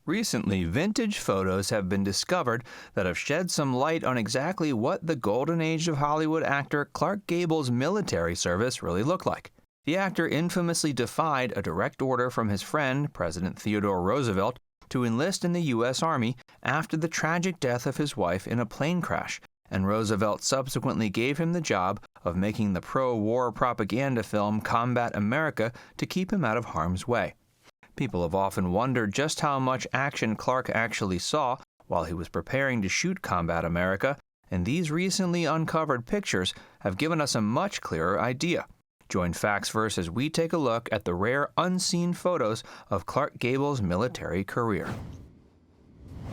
Recently, vintage photos have been discovered that have shed some light on exactly what the golden age of Hollywood actor Clark Gable's military service really looked like. The actor infamously defied a direct order from his friend, President Theodore Roosevelt, to enlist in the U.S. Army after the tragic death of his wife in a plane crash, and Roosevelt subsequently gave him the job of making the pro-war propaganda film Combat America to keep him out of harm's way. People have often wondered just how much action Clark actually saw while he was preparing to shoot Combat America, and these recently uncovered pictures have given us a much clearer idea. Join FactsVerse as we take a look at the rare unseen photos of Clark Gable's military career.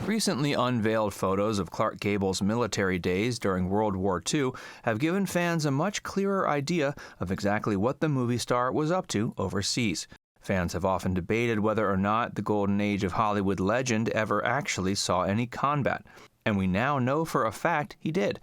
Recently unveiled photos of Clark Gable's military days during World War II have given fans a much clearer idea of exactly what the movie star was up to overseas. Fans have often debated whether or not the golden age of Hollywood legend ever actually saw any combat, and we now know for a fact he did.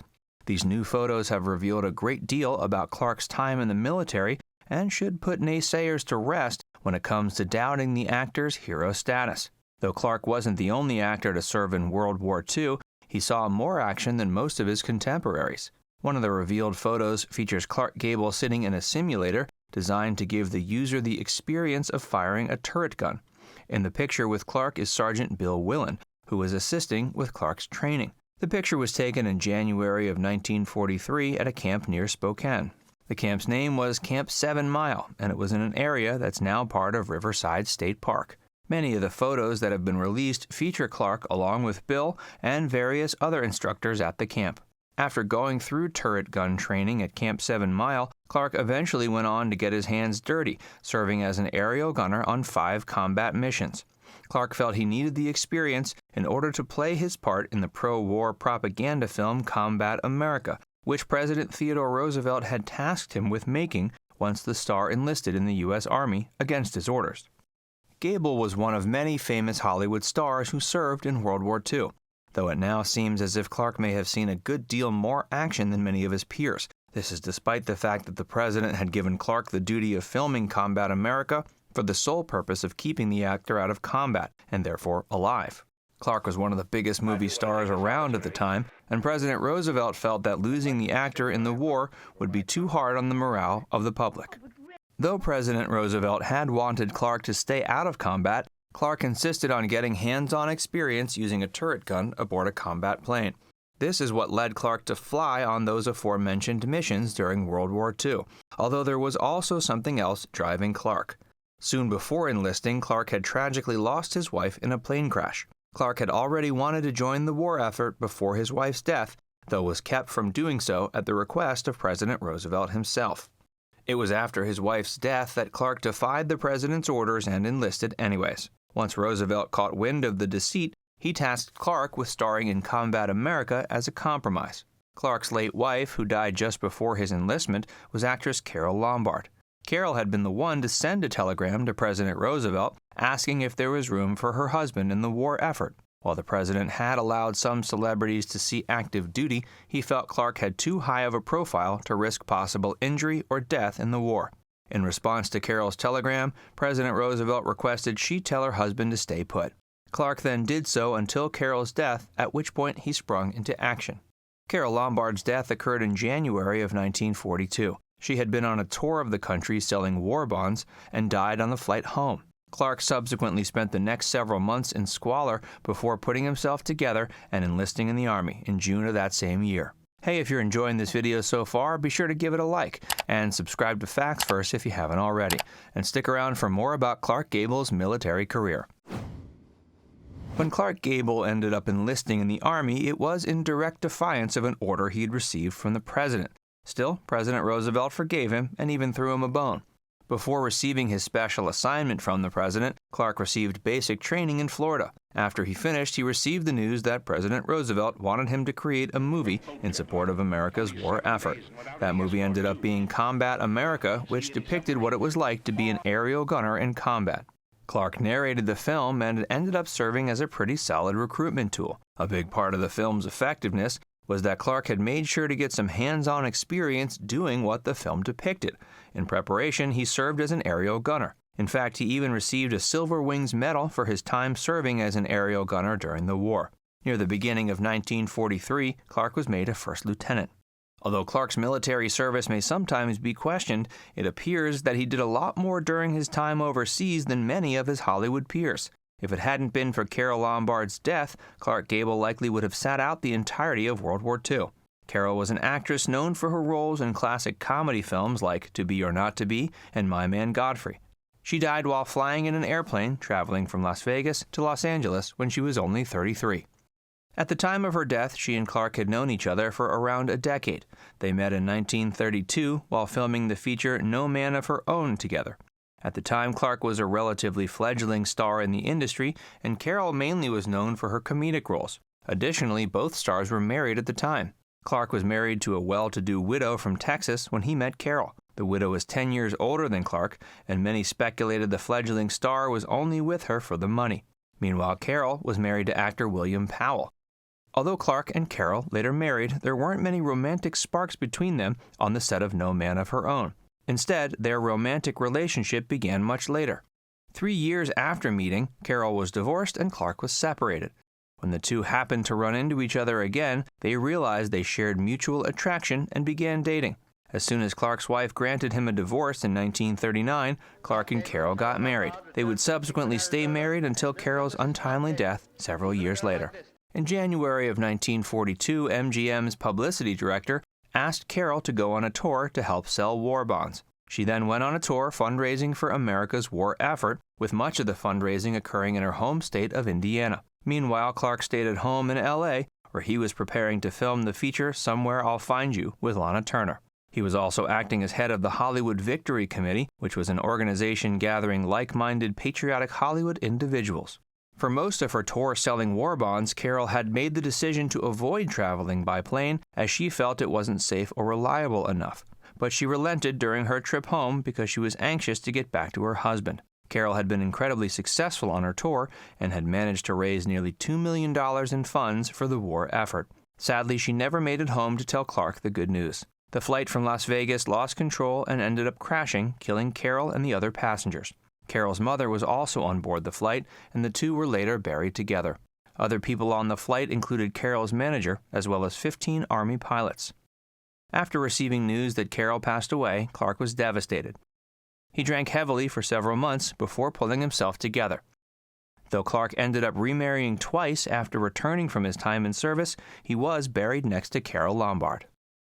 These new photos have revealed a great deal about Clark's time in the military and should put naysayers to rest when it comes to doubting the actor's hero status. Though Clark wasn't the only actor to serve in World War II, he saw more action than most of his contemporaries. One of the revealed photos features Clark Gable sitting in a simulator designed to give the user the experience of firing a turret gun. In the picture with Clark is Sergeant Bill Willen, who was assisting with Clark's training. The picture was taken in January of 1943 at a camp near Spokane. The camp's name was Camp 7 Mile, and it was in an area that's now part of Riverside State Park. Many of the photos that have been released feature Clark along with Bill and various other instructors at the camp. After going through turret gun training at Camp 7 Mile, Clark eventually went on to get his hands dirty, serving as an aerial gunner on 5 combat missions. Clark felt he needed the experience in order to play his part in the pro-war propaganda film Combat America, which President Theodore Roosevelt had tasked him with making once the star enlisted in the U.S. Army against his orders. Gable was one of many famous Hollywood stars who served in World War II. Though it now seems as if Clark may have seen a good deal more action than many of his peers. This is despite the fact that the president had given Clark the duty of filming Combat America for the sole purpose of keeping the actor out of combat, and therefore alive. Clark was one of the biggest movie stars around at the time, and President Roosevelt felt that losing the actor in the war would be too hard on the morale of the public. Though President Roosevelt had wanted Clark to stay out of combat, Clark insisted on getting hands-on experience using a turret gun aboard a combat plane. This is what led Clark to fly on those aforementioned missions during World War II, although there was also something else driving Clark. Soon before enlisting, Clark had tragically lost his wife in a plane crash. Clark had already wanted to join the war effort before his wife's death, though was kept from doing so at the request of President Roosevelt himself. It was after his wife's death that Clark defied the president's orders and enlisted anyways. Once Roosevelt caught wind of the deceit, he tasked Clark with starring in Combat America as a compromise. Clark's late wife, who died just before his enlistment, was actress Carole Lombard. Carole had been the one to send a telegram to President Roosevelt asking if there was room for her husband in the war effort. While the president had allowed some celebrities to see active duty, he felt Clark had too high of a profile to risk possible injury or death in the war. In response to Carole's telegram, President Roosevelt requested she tell her husband to stay put. Clark then did so until Carole's death, at which point he sprung into action. Carole Lombard's death occurred in January of 1942. She had been on a tour of the country selling war bonds and died on the flight home. Clark subsequently spent the next several months in squalor before putting himself together and enlisting in the Army in June of that same year. Hey, if you're enjoying this video so far, be sure to give it a like and subscribe to FactsVerse if you haven't already, and stick around for more about Clark Gable's military career. When Clark Gable ended up enlisting in the Army, it was in direct defiance of an order he'd received from the president. Still, President Roosevelt forgave him and even threw him a bone. Before receiving his special assignment from the president, Clark received basic training in Florida. After he finished, he received the news that President Roosevelt wanted him to create a movie in support of America's war effort. That movie ended up being Combat America, which depicted what it was like to be an aerial gunner in combat. Clark narrated the film, and it ended up serving as a pretty solid recruitment tool. A big part of the film's effectiveness was that Clark had made sure to get some hands-on experience doing what the film depicted. In preparation, he served as an aerial gunner. In fact, he even received a Silver Wings Medal for his time serving as an aerial gunner during the war. Near the beginning of 1943, Clark was made a first lieutenant. Although Clark's military service may sometimes be questioned, it appears that he did a lot more during his time overseas than many of his Hollywood peers. If it hadn't been for Carole Lombard's death, Clark Gable likely would have sat out the entirety of World War II. Carole was an actress known for her roles in classic comedy films like To Be or Not to Be and My Man Godfrey. She died while flying in an airplane traveling from Las Vegas to Los Angeles when she was only 33. At the time of her death, she and Clark had known each other for around a decade. They met in 1932 while filming the feature No Man of Her Own together. At the time, Clark was a relatively fledgling star in the industry, and Carole mainly was known for her comedic roles. Additionally, both stars were married at the time. Clark was married to a well-to-do widow from Texas when he met Carole. The widow was 10 years older than Clark, and many speculated the fledgling star was only with her for the money. Meanwhile, Carole was married to actor William Powell. Although Clark and Carole later married, there weren't many romantic sparks between them on the set of No Man of Her Own. Instead, their romantic relationship began much later. 3 years after meeting, Carole was divorced and Clark was separated. When the two happened to run into each other again, they realized they shared mutual attraction and began dating. As soon as Clark's wife granted him a divorce in 1939, Clark and Carole got married. They would subsequently stay married until Carole's untimely death several years later. In January of 1942, MGM's publicity director asked Carole to go on a tour to help sell war bonds. She then went on a tour fundraising for America's war effort, with much of the fundraising occurring in her home state of Indiana. Meanwhile, Clark stayed at home in LA, where he was preparing to film the feature Somewhere I'll Find You with Lana Turner. He was also acting as head of the Hollywood Victory Committee, which was an organization gathering like-minded patriotic Hollywood individuals. For most of her tour selling war bonds, Carole had made the decision to avoid traveling by plane as she felt it wasn't safe or reliable enough. But she relented during her trip home because she was anxious to get back to her husband. Carole had been incredibly successful on her tour and had managed to raise nearly $2 million in funds for the war effort. Sadly, she never made it home to tell Clark the good news. The flight from Las Vegas lost control and ended up crashing, killing Carole and the other passengers. Carole's mother was also on board the flight, and the two were later buried together. Other people on the flight included Carole's manager, as well as 15 Army pilots. After receiving news that Carole passed away, Clark was devastated. He drank heavily for several months before pulling himself together. Though Clark ended up remarrying twice after returning from his time in service, he was buried next to Carole Lombard.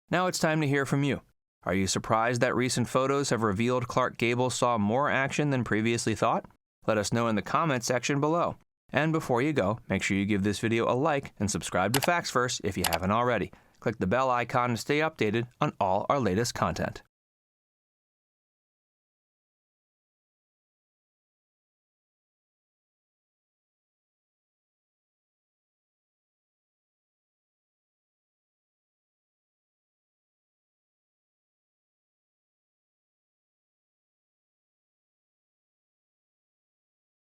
Now it's time to hear from you. Are you surprised that recent photos have revealed Clark Gable saw more action than previously thought? Let us know in the comments section below. And before you go, make sure you give this video a like and subscribe to Facts First if you haven't already. Click the bell icon to stay updated on all our latest content.